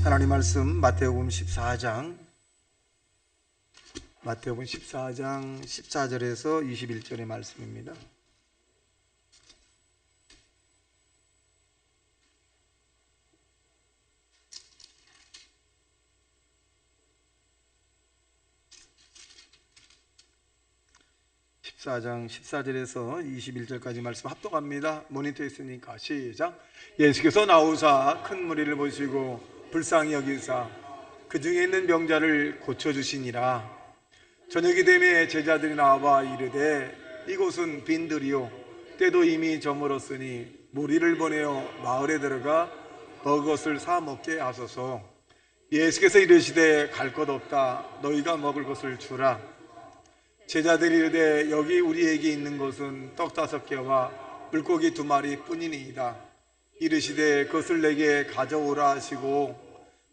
하나님 말씀 마태복음 14장 14절에서 21절의 말씀입니다. (14장) 14절에서 21절까지 말씀 합독합니다. 모니터 있으니까 시작. 예수께서 나오사 큰 무리를 보시고 불쌍히 여기사 그 중에 있는 병자를 고쳐주시니라. 저녁이 되매 제자들이 나와 이르되 이곳은 빈들이요 때도 이미 저물었으니 무리를 보내어 마을에 들어가 먹을 것을 사 먹게 하소서. 예수께서 이르시되 갈 것 없다. 너희가 먹을 것을 주라. 제자들이 이르되 여기 우리에게 있는 것은 떡 5개와 물고기 2마리 뿐이니이다. 이르시되 그것을 내게 가져오라 하시고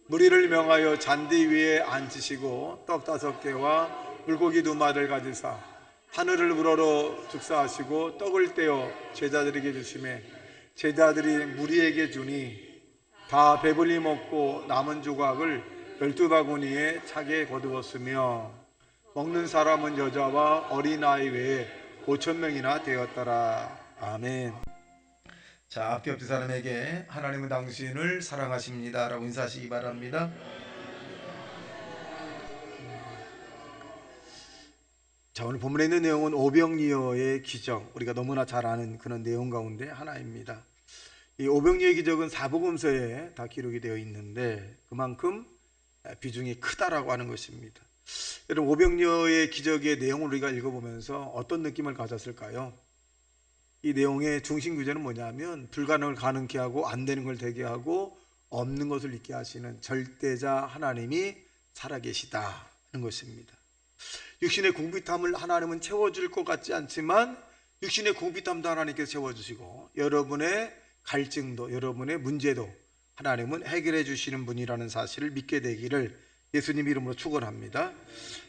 무리를 명하여 잔디 위에 앉히시고 떡 5개와 물고기 2마리를 가지사 하늘을 우러러 축사하시고 떡을 떼어 제자들에게 주시매 제자들이 무리에게 주니 다 배불리 먹고 남은 조각을 12바구니에 차게 거두었으며 먹는 사람은 여자와 어린아이 외에 5,000명이나 되었더라. 아멘. 자, 앞에 옆 사람에게 하나님은 당신을 사랑하십니다 라고 인사하시기 바랍니다. 자, 오늘 본문에 있는 내용은 오병이어의 기적, 우리가 너무나 잘 아는 그런 내용 가운데 하나입니다. 이 오병이어의 기적은 사복음서에 다 기록이 되어 있는데 그만큼 비중이 크다라고 하는 것입니다. 여러분, 오병이어의 기적의 내용을 우리가 읽어보면서 어떤 느낌을 가졌을까요? 이 내용의 중심 구조는 뭐냐면 불가능을 가능케 하고 안 되는 걸 되게 하고 없는 것을 있게 하시는 절대자 하나님이 살아계시다는 것입니다. 육신의 궁핍함을 하나님은 채워줄 것 같지 않지만 육신의 궁핍함도 하나님께서 채워주시고 여러분의 갈증도 여러분의 문제도 하나님은 해결해 주시는 분이라는 사실을 믿게 되기를 예수님 이름으로 축원합니다.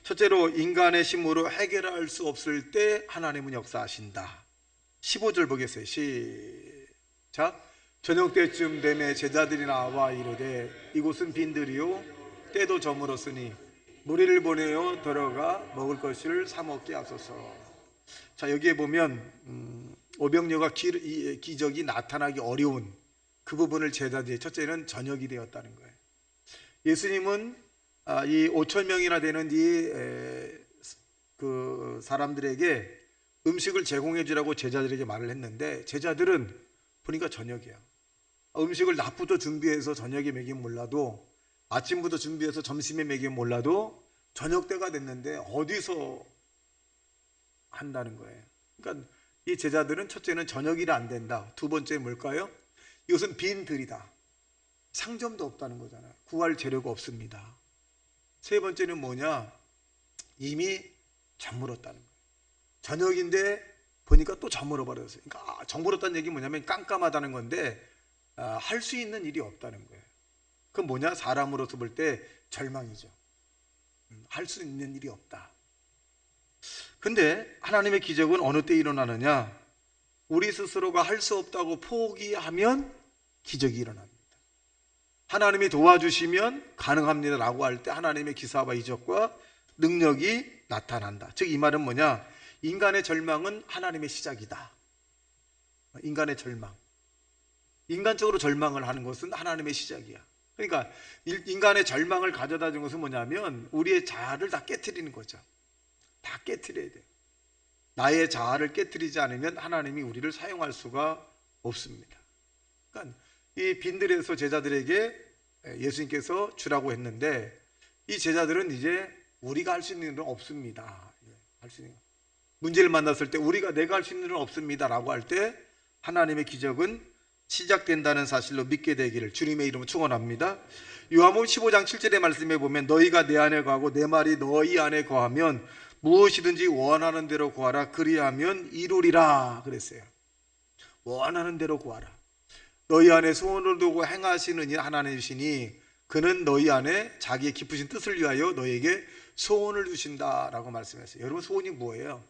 첫째로 인간의 힘으로 해결할 수 없을 때 하나님은 역사하신다. 15절 보겠어요. 시작. 저녁 때쯤 되매 제자들이 나와 이르되 이곳은 빈들이요 때도 저물었으니 무리를 보내어 들어가 먹을 것을 사 먹게 하소서. 자, 여기에 보면 오병이어가 기적이 나타나기 어려운 그 부분을 제자들이 첫째는 저녁이 되었다는 거예요. 예수님은 이 5,000명이나 되는 그 사람들에게 음식을 제공해 주라고 제자들에게 말을 했는데 제자들은 보니까 저녁이야. 음식을 낮부터 준비해서 저녁에 먹이면 몰라도 아침부터 준비해서 점심에 먹이면 몰라도 저녁 때가 됐는데 어디서 한다는 거예요. 그러니까 이 제자들은 첫째는 저녁이라 안 된다. 두 번째 뭘까요? 이것은 빈들이다. 상점도 없다는 거잖아요. 구할 재료가 없습니다. 세 번째는 뭐냐? 이미 저물었다는 거예요. 저녁인데 보니까 또 저물어 버렸어요. 그러니까 저물었다는 얘기는 뭐냐면 깜깜하다는 건데 할 수 있는 일이 없다는 거예요. 그건 뭐냐? 사람으로서 볼 때 절망이죠. 할 수 있는 일이 없다. 근데 하나님의 기적은 어느 때 일어나느냐? 우리 스스로가 할 수 없다고 포기하면 기적이 일어납니다. 하나님이 도와주시면 가능합니다 라고 할 때 하나님의 기사와 이적과 능력이 나타난다. 즉 이 말은 뭐냐? 인간의 절망은 하나님의 시작이다. 인간의 절망, 인간적으로 절망을 하는 것은 하나님의 시작이야. 그러니까 인간의 절망을 가져다 준 것은 뭐냐면 우리의 자아를 다 깨트리는 거죠. 다 깨트려야 돼요. 나의 자아를 깨트리지 않으면 하나님이 우리를 사용할 수가 없습니다. 그러니까 이 빈들에서 제자들에게 예수님께서 주라고 했는데 이 제자들은 이제 우리가 할 수 있는 일은 없습니다. 할 수 있는 문제를 만났을 때 내가 할 수 있는 일은 없습니다 라고 할 때 하나님의 기적은 시작된다는 사실로 믿게 되기를 주님의 이름으로 축원합니다. 요한복음 15장 7절의 말씀에 보면 너희가 내 안에 거하고 내 말이 너희 안에 거하면 무엇이든지 원하는 대로 구하라 그리하면 이루리라 그랬어요. 원하는 대로 구하라. 너희 안에 소원을 두고 행하시는 일 하나님이시니 그는 너희 안에 자기의 깊으신 뜻을 위하여 너희에게 소원을 주신다라고 말씀했어요. 여러분, 소원이 뭐예요?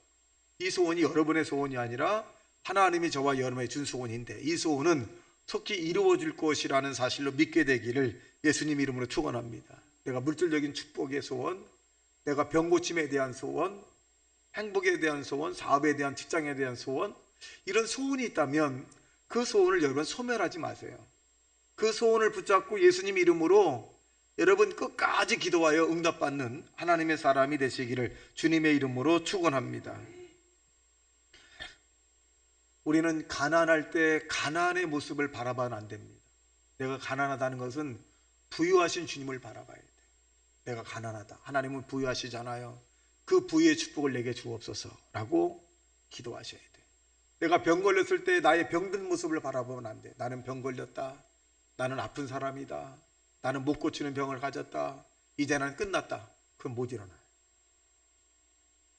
이 소원이 여러분의 소원이 아니라 하나님이 저와 여러분에게 준 소원인데 이 소원은 속히 이루어질 것이라는 사실로 믿게 되기를 예수님 이름으로 축원합니다. 내가 물질적인 축복의 소원, 내가 병 고침에 대한 소원, 행복에 대한 소원, 사업에 대한, 직장에 대한 소원, 이런 소원이 있다면 그 소원을 여러분 소멸하지 마세요. 그 소원을 붙잡고 예수님 이름으로 여러분 끝까지 기도하여 응답받는 하나님의 사람이 되시기를 주님의 이름으로 축원합니다. 우리는 가난할 때 가난의 모습을 바라봐는 안 됩니다. 내가 가난하다는 것은 부유하신 주님을 바라봐야 돼. 내가 가난하다, 하나님은 부유하시잖아요. 그 부유의 축복을 내게 주옵소서라고 기도하셔야 돼. 내가 병 걸렸을 때 나의 병든 모습을 바라보면 안 돼. 나는 병 걸렸다, 나는 아픈 사람이다, 나는 못 고치는 병을 가졌다, 이제 나는 끝났다. 그건 못 일어나요.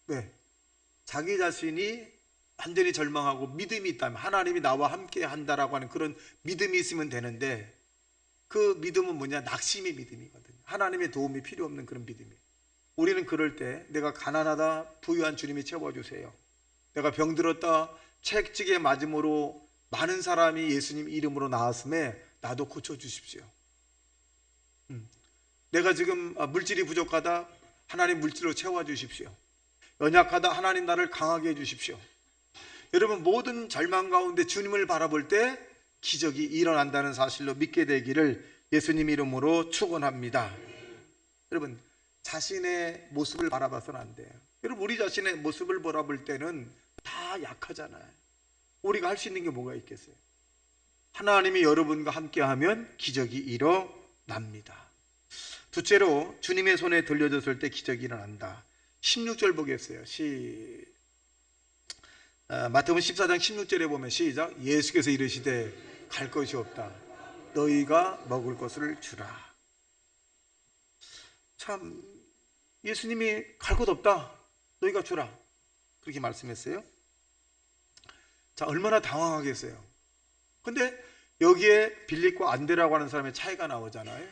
왜? 자기 자신이 완전히 절망하고 믿음이 있다면, 하나님이 나와 함께 한다라고 하는 그런 믿음이 있으면 되는데, 그 믿음은 뭐냐? 낙심의 믿음이거든요. 하나님의 도움이 필요 없는 그런 믿음이에요. 우리는 그럴 때 내가 가난하다, 부유한 주님이 채워주세요. 내가 병들었다, 채찍에 맞음으로 많은 사람이 예수님 이름으로 나왔음에 나도 고쳐주십시오. 내가 지금 물질이 부족하다, 하나님 물질로 채워주십시오. 연약하다, 하나님 나를 강하게 해주십시오. 여러분, 모든 절망 가운데 주님을 바라볼 때 기적이 일어난다는 사실로 믿게 되기를 예수님 이름으로 축원합니다. 여러분, 자신의 모습을 바라봐서는 안 돼요. 여러분, 우리 자신의 모습을 바라볼 때는 다 약하잖아요. 우리가 할 수 있는 게 뭐가 있겠어요? 하나님이 여러분과 함께하면 기적이 일어납니다. 둘째로, 주님의 손에 들려졌을 때 기적이 일어난다. 16절 보겠어요. 마태복음 14장 16절에 보면 시작. 예수께서 이르시되 갈 것이 없다, 너희가 먹을 것을 주라. 참, 예수님이 갈 것 없다, 너희가 주라, 그렇게 말씀했어요. 자, 얼마나 당황하겠어요. 근데 여기에 빌립과 안드레라고 하는 사람의 차이가 나오잖아요.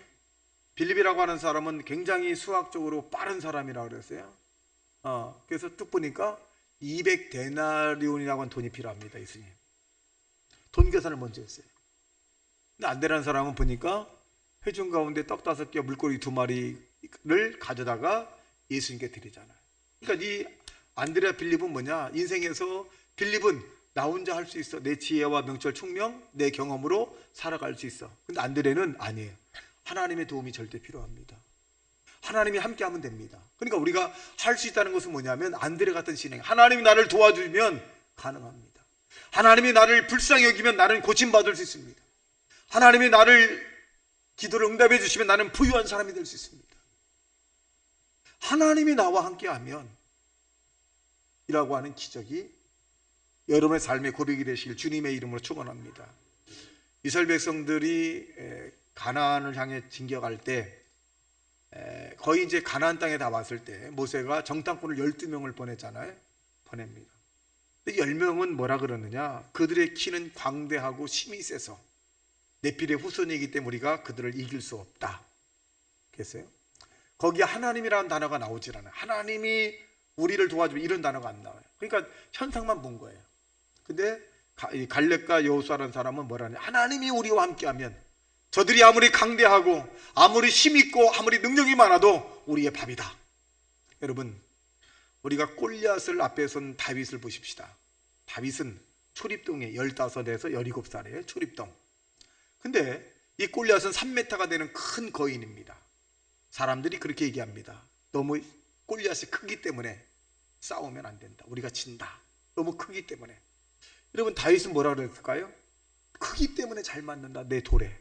빌립이라고 하는 사람은 굉장히 수학적으로 빠른 사람이라고 그랬어요. 그래서 뚝 보니까 200데나리온이라고 하는 돈이 필요합니다. 예수님 돈 계산을 먼저 했어요. 근데 안드레라는 사람은 보니까 회중 가운데 떡 5개, 물고기 2마리를 가져다가 예수님께 드리잖아요. 그러니까 이 안드레와 빌립은 뭐냐? 인생에서 빌립은 나 혼자 할 수 있어, 내 지혜와 명철 총명, 내 경험으로 살아갈 수 있어. 근데 안드레는 아니에요. 하나님의 도움이 절대 필요합니다. 하나님이 함께하면 됩니다. 그러니까 우리가 할 수 있다는 것은 뭐냐면 안드레 같은 신앙, 하나님이 나를 도와주면 가능합니다. 하나님이 나를 불쌍히 여기면 나는 고침받을 수 있습니다. 하나님이 나를 기도를 응답해 주시면 나는 부유한 사람이 될 수 있습니다. 하나님이 나와 함께하면 이라고 하는 기적이 여러분의 삶의 고백이 되시길 주님의 이름으로 축원합니다. 이스라엘 백성들이 가나안을 향해 진격할 때 거의 이제 가나안 땅에 다 왔을 때 모세가 정탐꾼을 12명을 보냈잖아요. 보냅니다. 근데 10명은 뭐라 그러느냐? 그들의 키는 광대하고 힘이 세서 네필의 후손이기 때문에 우리가 그들을 이길 수 없다. 그랬어요. 거기에 하나님이라는 단어가 나오질 않아요. 하나님이 우리를 도와주면 이런 단어가 안 나와요. 그러니까 현상만 본 거예요. 근데 갈렙과 여호수아라는 사람은 뭐라냐? 하나님이 우리와 함께하면 저들이 아무리 강대하고 아무리 힘있고 아무리 능력이 많아도 우리의 밥이다. 여러분, 우리가 골리앗을 앞에 선 다윗을 보십시다. 다윗은 초립동에 15에서 17살이에요. 초립동. 근데 이 골리앗은 3m가 되는 큰 거인입니다. 사람들이 그렇게 얘기합니다. 너무 골리앗이 크기 때문에 싸우면 안 된다, 우리가 진다, 너무 크기 때문에. 여러분, 다윗은 뭐라 그랬을까요? 크기 때문에 잘 맞는다, 내 돌에.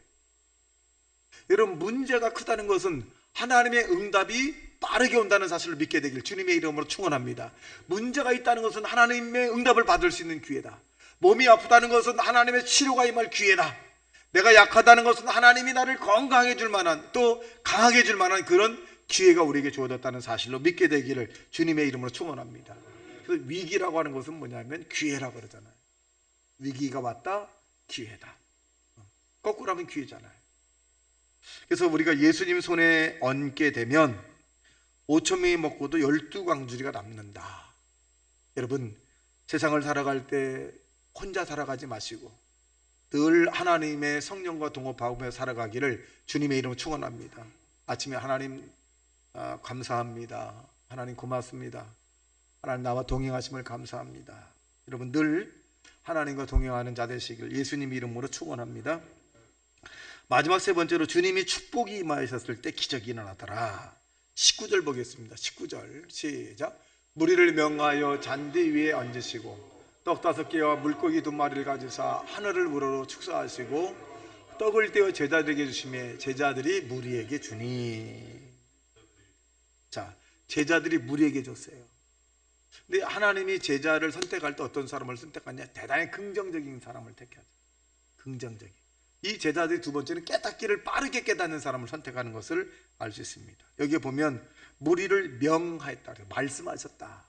여러분, 문제가 크다는 것은 하나님의 응답이 빠르게 온다는 사실을 믿게 되길 주님의 이름으로 축원합니다. 문제가 있다는 것은 하나님의 응답을 받을 수 있는 기회다. 몸이 아프다는 것은 하나님의 치료가 임할 기회다. 내가 약하다는 것은 하나님이 나를 건강하게 해줄 만한, 또 강하게 해줄 만한 그런 기회가 우리에게 주어졌다는 사실로 믿게 되기를 주님의 이름으로 축원합니다. 그래서 위기라고 하는 것은 뭐냐면 기회라고 그러잖아요. 위기가 왔다, 기회다. 거꾸로 하면 기회잖아요. 그래서 우리가 예수님 손에 얹게 되면 5,000명이 먹고도 12광주리가 남는다. 여러분, 세상을 살아갈 때 혼자 살아가지 마시고 늘 하나님의 성령과 동업하며 살아가기를 주님의 이름으로 축원합니다. 아침에 하나님 감사합니다. 하나님 고맙습니다. 하나님 나와 동행하심을 감사합니다. 여러분 늘 하나님과 동행하는 자 되시길 예수님 이름으로 축원합니다. 마지막 세 번째로 주님이 축복이 임하셨을 때 기적이 일어나더라. 19절 보겠습니다. 19절 시작. 무리를 명하여 잔디 위에 얹으시고 떡 5개와 물고기 2마리를 가지사 하늘을 우러러 축사하시고 떡을 떼어 제자들에게 주시매 제자들이 무리에게 주니. 자, 제자들이 무리에게 줬어요. 근데 하나님이 제자를 선택할 때 어떤 사람을 선택하냐? 대단히 긍정적인 사람을 택하죠. 긍정적인. 이 제자들이 두 번째는 깨닫기를 빠르게 깨닫는 사람을 선택하는 것을 알 수 있습니다. 여기에 보면 무리를 명하였다, 말씀하셨다.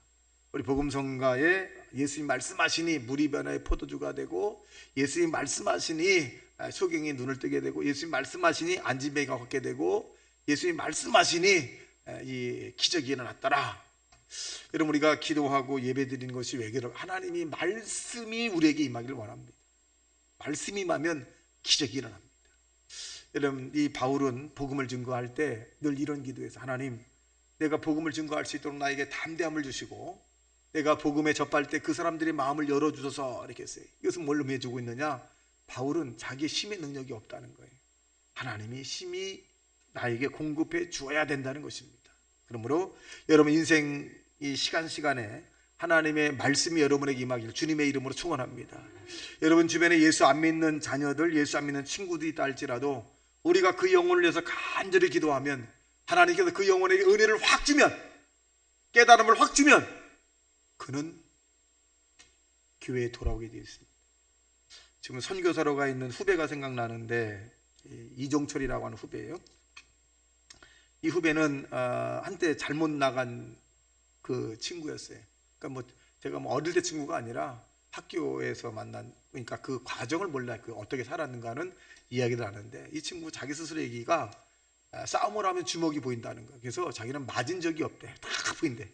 우리 복음성가에 예수님 말씀하시니 물이 변화의 포도주가 되고, 예수님 말씀하시니 소경이 눈을 뜨게 되고, 예수님 말씀하시니 안진뱅이가 걷게 되고, 예수님 말씀하시니 이 기적이 일어났더라. 여러분 우리가 기도하고 예배드리는 것이 왜 그래요? 하나님이 말씀이 우리에게 임하기를 원합니다. 말씀이 임하면 기적이 일어납니다. 여러분 이 바울은 복음을 증거할 때 늘 이런 기도해서 하나님 내가 복음을 증거할 수 있도록 나에게 담대함을 주시고 내가 복음에 접할 때 그 사람들의 마음을 열어주셔서 이렇게 했어요. 이것은 뭘로 해주고 있느냐? 바울은 자기의 심의 능력이 없다는 거예요. 하나님이 심히 나에게 공급해 주어야 된다는 것입니다. 그러므로 여러분 인생 이 시간에 하나님의 말씀이 여러분에게 임하기를 주님의 이름으로 축원합니다. 여러분 주변에 예수 안 믿는 자녀들, 예수 안 믿는 친구들이 있다 할지라도 우리가 그 영혼을 위해서 간절히 기도하면 하나님께서 그 영혼에게 은혜를 확 주면, 깨달음을 확 주면 그는 교회에 돌아오게 되어 있습니다. 지금 선교사로 가 있는 후배가 생각나는데, 이종철이라고 하는 후배예요. 이 후배는 한때 잘못 나간 그 친구였어요. 그러니까 제가 어릴 때 친구가 아니라 학교에서 만난, 그러니까 그 과정을 몰라, 그 어떻게 살았는가는 이야기를 하는데, 이 친구 자기 스스로 얘기가 싸움을 하면 주먹이 보인다는 거예요. 그래서 자기는 맞은 적이 없대. 딱 보인대.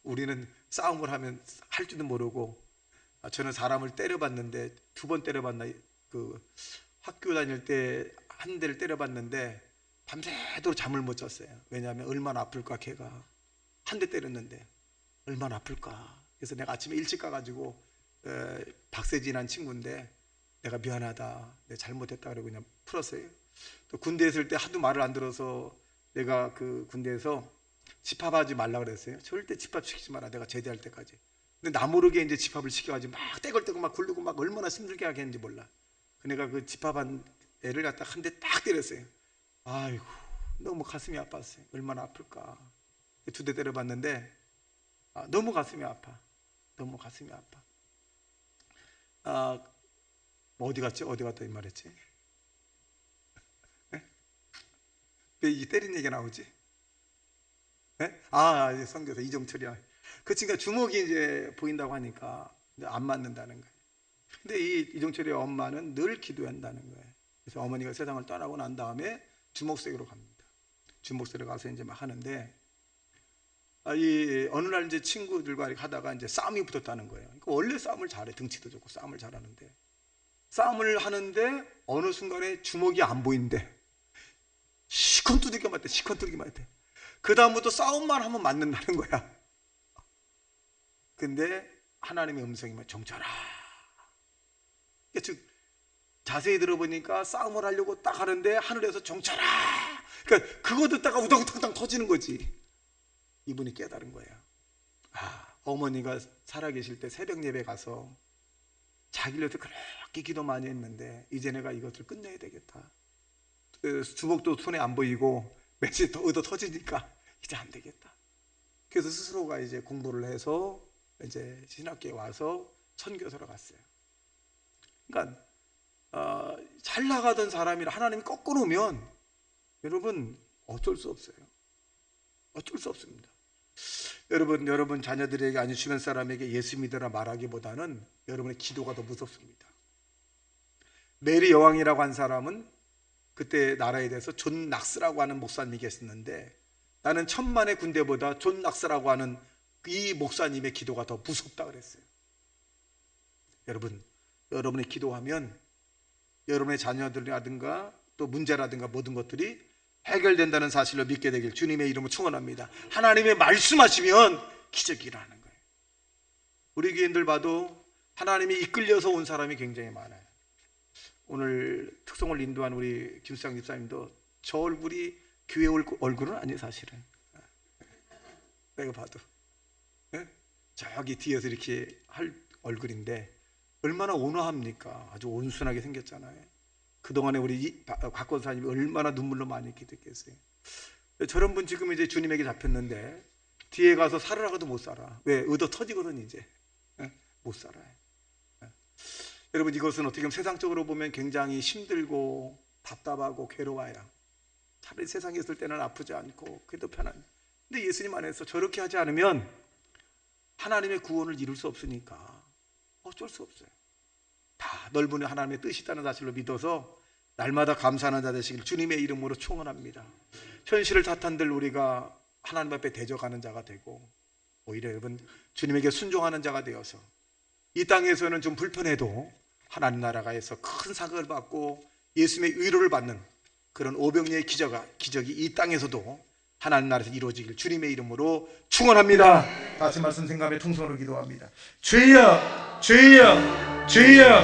우리는 싸움을 하면 할 줄도 모르고, 저는 사람을 때려봤는데 2번 때려봤나, 그 학교 다닐 때 한 대를 때려봤는데 밤새도록 잠을 못 잤어요. 왜냐하면 얼마나 아플까, 걔가 한 대 때렸는데 얼마나 아플까. 그래서 내가 아침에 일찍 가가지고 박세진한 친구인데 내가 미안하다, 내가 잘못했다 그러고 그냥 풀었어요. 또 군대에 있을 때 하도 말을 안 들어서 내가 그 군대에서 집합하지 말라 그랬어요. 절대 집합시키지 마라, 내가 제대할 때까지. 근데 나 모르게 이제 집합을 시켜가지고 막 떼걸떼고 막 굴르고 막 얼마나 힘들게 하게 했는지 몰라. 내가 그 집합한 애를 갖다 한 대 딱 때렸어요. 아이고 너무 가슴이 아팠어요. 얼마나 아플까. 2대 때려봤는데 너무 가슴이 아파. 너무 가슴이 아파. 어디 갔지? 어디 갔다 이 말했지? 네? 왜 이 때린 얘기가 나오지? 네? 선교사 이종철이야. 그 친구가 주먹이 이제 보인다고 하니까 안 맞는다는 거예요. 근데 이 이종철의 엄마는 늘 기도한다는 거예요. 그래서 어머니가 세상을 떠나고 난 다음에 주목세계로 갑니다. 주목세로 가서 이제 막 하는데, 어느 날 이제 친구들과 이렇게 하다가 이제 싸움이 붙었다는 거예요. 그러니까 원래 싸움을 잘해. 등치도 좋고 싸움을 잘하는데, 싸움을 하는데 어느 순간에 주먹이 안 보인대. 시컨 두들겨 맞대. 시컨 두들겨 맞대. 그 다음부터 싸움만 하면 맞는다는 거야. 근데 하나님의 음성이 정철아. 즉 자세히 들어보니까 싸움을 하려고 딱 하는데 하늘에서 정철아. 그러니까 그거 듣다가 우당탕탕 터지는 거지. 이분이 깨달은 거예요. 어머니가 살아계실 때 새벽 예배 가서 자기를 위해서 그렇게 기도 많이 했는데 이제 내가 이것을 끝내야 되겠다. 주먹도 손에 안 보이고 며칠 더 얻어 터지니까 이제 안 되겠다. 그래서 스스로가 이제 공부를 해서 이제 신학교에 와서 선교사로 갔어요. 그러니까 잘 나가던 사람이라 하나님이 꺾어놓으면 여러분 어쩔 수 없어요. 어쩔 수 없습니다. 여러분 자녀들에게 아니 주변 사람에게 예수 믿으라 말하기보다는 여러분의 기도가 더 무섭습니다. 메리 여왕이라고 한 사람은 그때 나라에 대해서 존 낙스라고 하는 목사님이 계셨는데, 나는 천만의 군대보다 존 낙스라고 하는 이 목사님의 기도가 더 무섭다 그랬어요. 여러분의 기도하면 여러분의 자녀들이라든가 또 문제라든가 모든 것들이 해결된다는 사실을 믿게 되길 주님의 이름으로 축원합니다. 하나님의 말씀하시면 기적이 일어나는 거예요. 우리 교인들 봐도 하나님이 이끌려서 온 사람이 굉장히 많아요. 오늘 특송을 인도한 우리 김수장 집사님도 저 얼굴이 교회 얼굴은 아니에요. 사실은 내가 봐도 저기 뒤에서 이렇게 할 얼굴인데 얼마나 온화합니까? 아주 온순하게 생겼잖아요. 그동안에 우리 곽 권사님이 얼마나 눈물로 많이 기도했겠어요. 저런 분 지금 이제 주님에게 잡혔는데 뒤에 가서 살으라고도 못 살아. 왜? 의도 터지거든 이제. 못 살아요. 여러분, 이것은 어떻게 보면 세상적으로 보면 굉장히 힘들고 답답하고 괴로워요. 차라리 세상에 있을 때는 아프지 않고 그게 더 편한. 근데 예수님 안에서 저렇게 하지 않으면 하나님의 구원을 이룰 수 없으니까 어쩔 수 없어요. 다 넓은 하나님의 뜻이 있다는 사실로 믿어서 날마다 감사하는 자 되시길 주님의 이름으로 축원합니다. 현실을 탓한들 우리가 하나님 앞에 대적하는 자가 되고 오히려 여러분 주님에게 순종하는 자가 되어서 이 땅에서는 좀 불편해도 하나님 나라가에서 큰 사각을 받고 예수님의 위로를 받는 그런 오병이의 기적이 이 땅에서도 하나님 나라에서 이루어지길 주님의 이름으로 축원합니다. 다시 말씀 생각하며 통성으로 기도합니다. 주여 주여 주여